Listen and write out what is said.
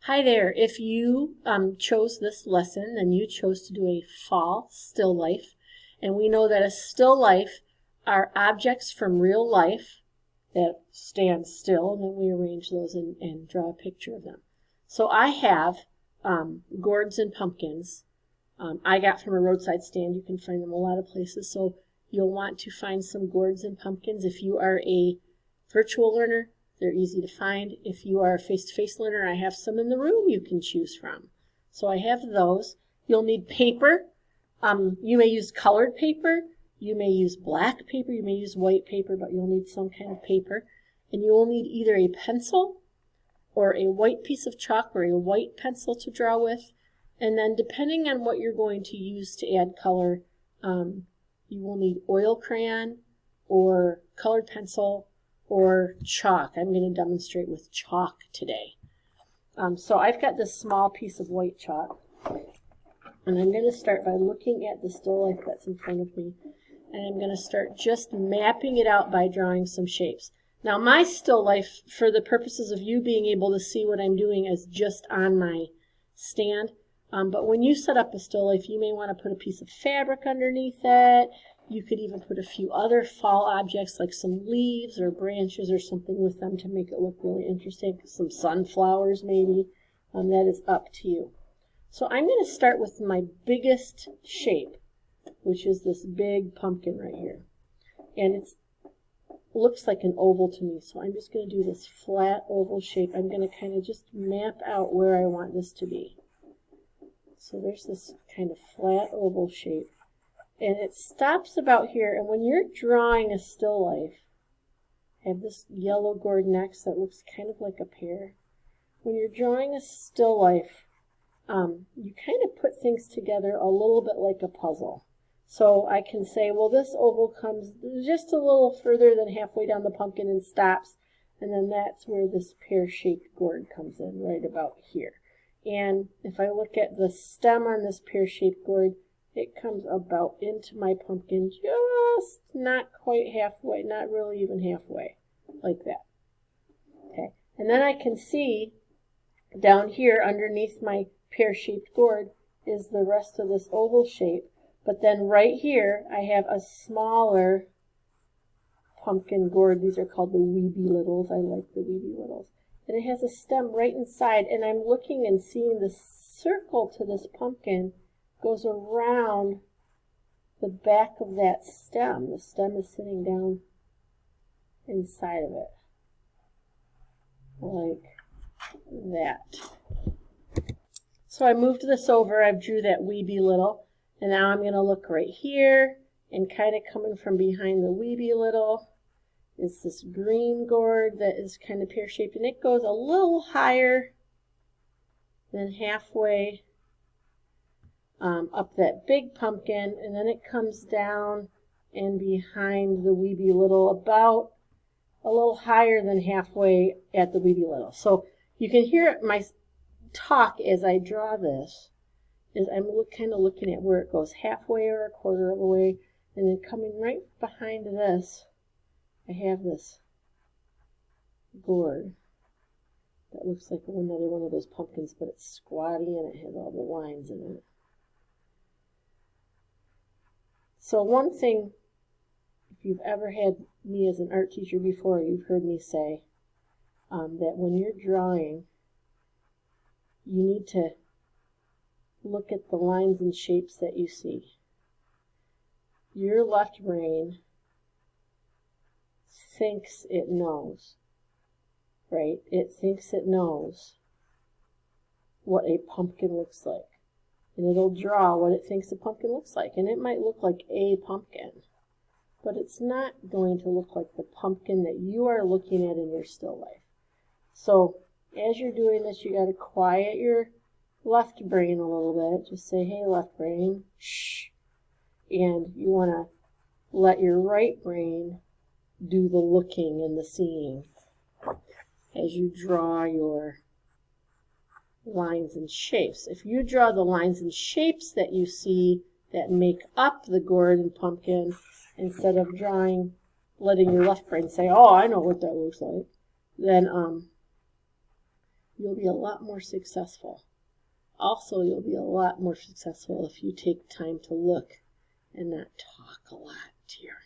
Hi there. If you chose this lesson, then you chose to do a fall still life. And we know that a still life are objects from real life that stand still, and then we arrange those and draw a picture of them. So I have gourds and pumpkins. I got from a roadside stand. You can find them a lot of places. So you'll want to find some gourds and pumpkins. If you are a virtual learner, they're easy to find. If you are a face-to-face learner, I have some in the room you can choose from. So I have those. You'll need paper. You may use colored paper. You may use black paper. You may use white paper, but you'll need some kind of paper. And you will need either a pencil or a white piece of chalk or a white pencil to draw with. And then depending on what you're going to use to add color, you will need oil crayon or colored pencil or chalk. I'm going to demonstrate with chalk today. So I've got this small piece of white chalk, and I'm going to start by looking at the still life that's in front of me, and I'm going to start just mapping it out by drawing some shapes. Now my still life, for the purposes of you being able to see what I'm doing, is just on my stand. But when you set up a still life, you may want to put a piece of fabric underneath it. You could even put a few other fall objects like some leaves or branches or something with them to make it look really interesting. Some sunflowers maybe. That is up to you. So I'm going to start with my biggest shape, which is this big pumpkin right here. And it looks like an oval to me, so I'm just going to do this flat oval shape. I'm going to kind of just map out where I want this to be. So there's this kind of flat oval shape. And it stops about here, and when you're drawing a still life, I have this yellow gourd next that looks kind of like a pear. When you're drawing a still life, you kind of put things together a little bit like a puzzle. So I can say, well, this oval comes just a little further than halfway down the pumpkin and stops, and then that's where this pear-shaped gourd comes in, right about here. And if I look at the stem on this pear-shaped gourd, it comes about into my pumpkin just not quite halfway, not really even halfway, like that. Okay, and then I can see down here underneath my pear-shaped gourd is the rest of this oval shape. But then right here I have a smaller pumpkin gourd. These are called the Weeby Littles. I like the Weeby Littles. And it has a stem right inside, and I'm looking and seeing the circle to this pumpkin goes around the back of that stem. The stem is sitting down inside of it, like that. So I moved this over. I drew that Weeby Little, and now I'm going to look right here, and kind of coming from behind the Weeby Little is this green gourd that is kind of pear-shaped, and it goes a little higher than halfway up that big pumpkin, and then it comes down and behind the Weeby Little about a little higher than halfway at the Weeby Little. So you can hear my talk as I draw this, is I'm kind of looking at where it goes halfway or a quarter of a way, and then coming right behind this, I have this gourd that looks like another one of those pumpkins, but it's squatty and it has all the lines in it. So one thing, if you've ever had me as an art teacher before, you've heard me say that when you're drawing, you need to look at the lines and shapes that you see. Your left brain thinks it knows, right? It thinks it knows what a pumpkin looks like. And it'll draw what it thinks a pumpkin looks like. And it might look like a pumpkin, but it's not going to look like the pumpkin that you are looking at in your still life. So as you're doing this, you got to quiet your left brain a little bit. Just say, hey, left brain, shh. And you want to let your right brain do the looking and the seeing as you draw your lines and shapes. If you draw the lines and shapes that you see that make up the gourd and pumpkin, instead of letting your left brain say, oh, I know what that looks like, then you'll be a lot more successful. Also, you'll be a lot more successful if you take time to look and not talk a lot to your